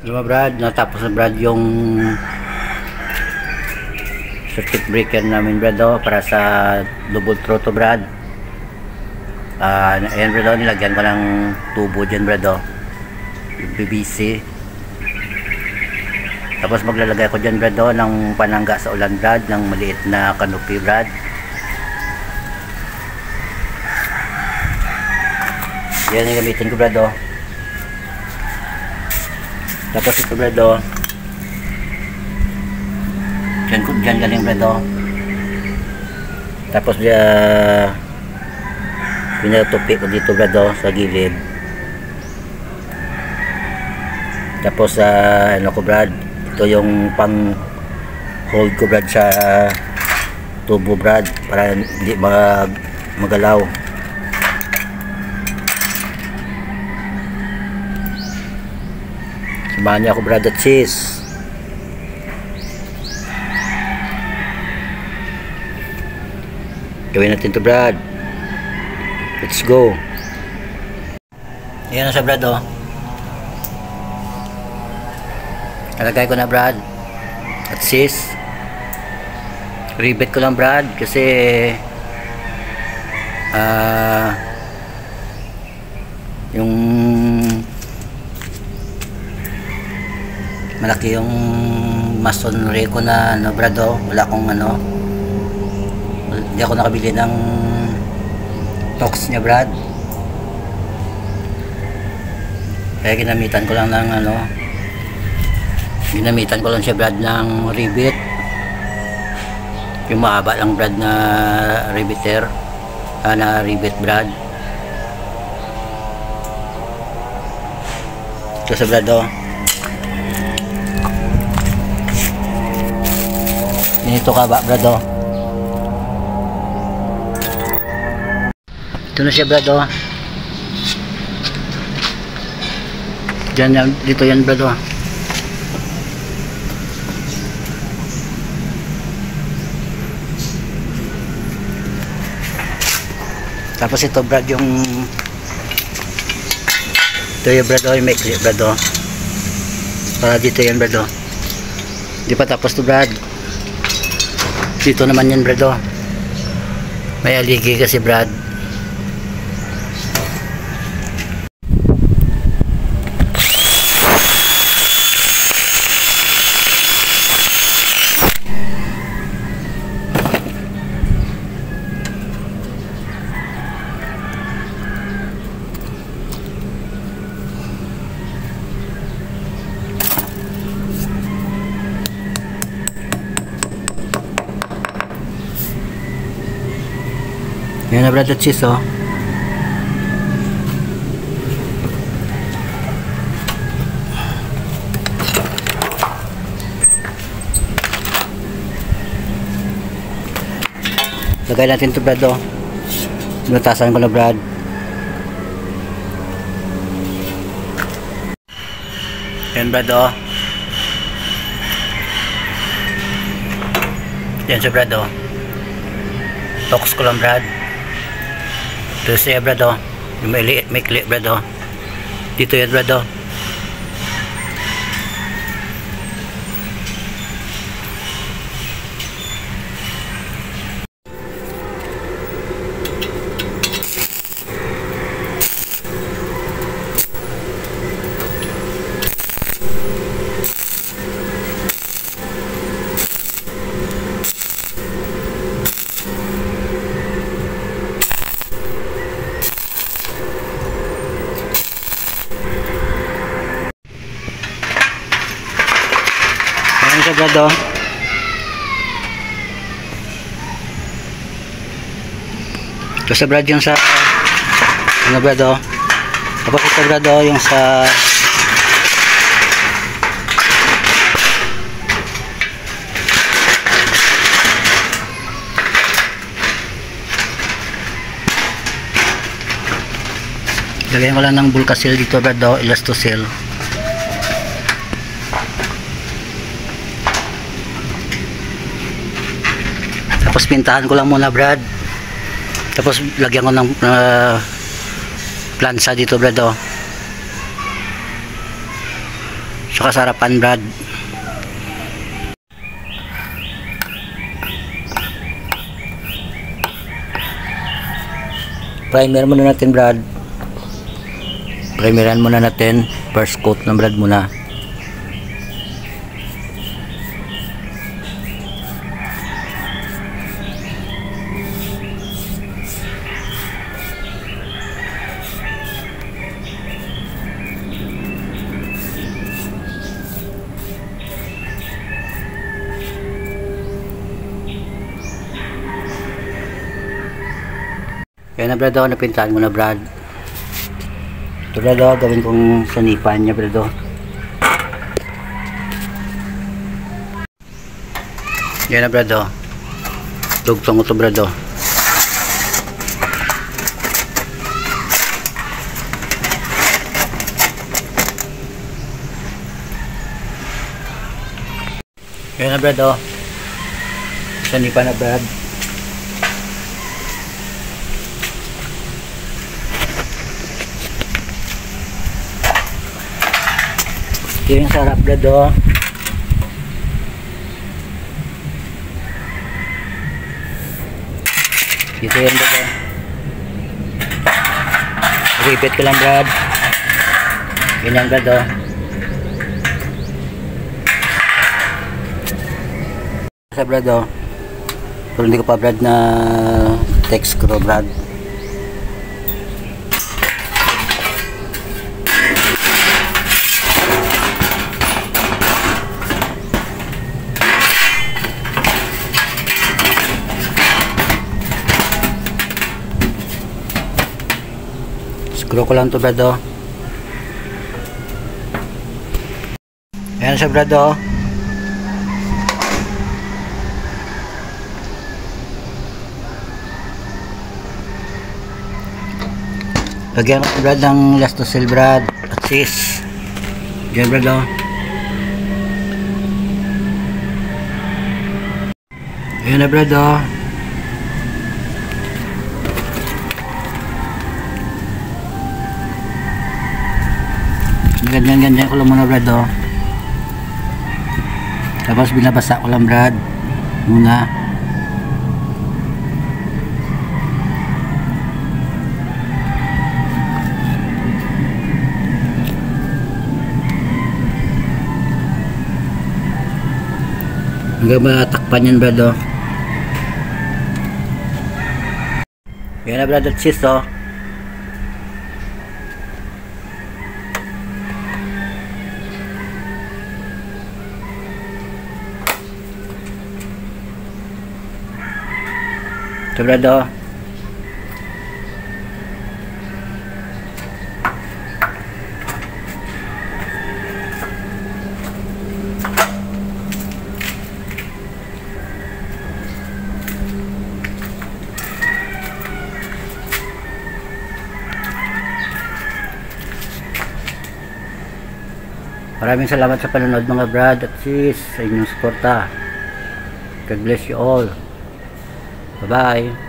Diba Brad, natapos na Brad yung circuit breaker namin Brad para sa double throttle Brad. Ayan Brad, nilagyan ko ng tubo dyan Brad, BBC. Tapos maglalagay ko dyan Brad ng panangga sa ulan Brad, ng maliit na canopy Brad. Yan yung gamitin ko Brad. Tapos ito Brad, dyan galing Brad. Tapos pinatupi ko dito Brad sa gilid. Tapos ano ko Brad, ito yung pang hold ko Brad sa tubo Brad, para hindi magalaw. Samahan niya ako Brad at sis. Gawin natin to Brad. Let's go. Ayan na siya Brad. Nalagay ko na Brad at sis. Rivet ko lang Brad kasi yung malaki yung masonry ko na Brad. Wala akong hindi ako nakabili ng tox niya Brad, kaya ginamitan ko lang siya Brad ng rivet, yung mahaba lang Brad na riveter, na rivet Brad. Ito sa Brad, Ito ka ba Brad, Ito na siya Brad, Diyan, dito yan Brad, Tapos ito Brad yung Brad, yung may clip Brad, para dito yan Brad, Di pa tapos to Brad. Dito naman yan Brad, may aligi kasi Brad. Yan na Brad at sis, Lagay natin ito Brad, Binutasan ko na Brad. Yan Brad, Yan siya Brad, Tox ko lang Brad. Ito siya Brad, yung may clip Brad, Dito yan Brad, Brad, ito sa Brad yung sa Brad, tapos ito Brad yung sa lagyan ko lang ng Bulkasil dito Brad, Elastosil. Tapos pintahan ko lang muna Brad. Tapos lagyan ko ng plansa dito Brad, sa kasarapan, Brad. Primer muna natin, Brad. Primeran muna natin. First coat ng Brad muna. Kaya na, Brad, napintahan mo na, Brad. Ito, Brad, gawin kong sanipan niya, Brad. Yan na, Brad. Tugtong ko ito, Brad. Yan na, Brad. Sanipan na, Brad. Ito yung sarap, Brad. Dito yan, Brad. Repeat ko lang, Brad. Ganyan, Brad. Sa Brad, pero hindi ko pa, Brad, na text screw, Brad. Screw ko lang to, Brad. Ayan siya, Brad. Lagyan ko, Brad, ng Lastocil, Brad, at sis. Diyan, Brad. Ayan na, Brad. Ganyan ko lang muna, Brad. Tapos binabasa ko lang, Brad, muna. Hanggang matakpan yan, Brad. Yan na, Brad, at sis. Ito, Brad. Maraming salamat sa panonood, mga Brad at sis, sa inyong suporta. God bless you all. Bye-bye.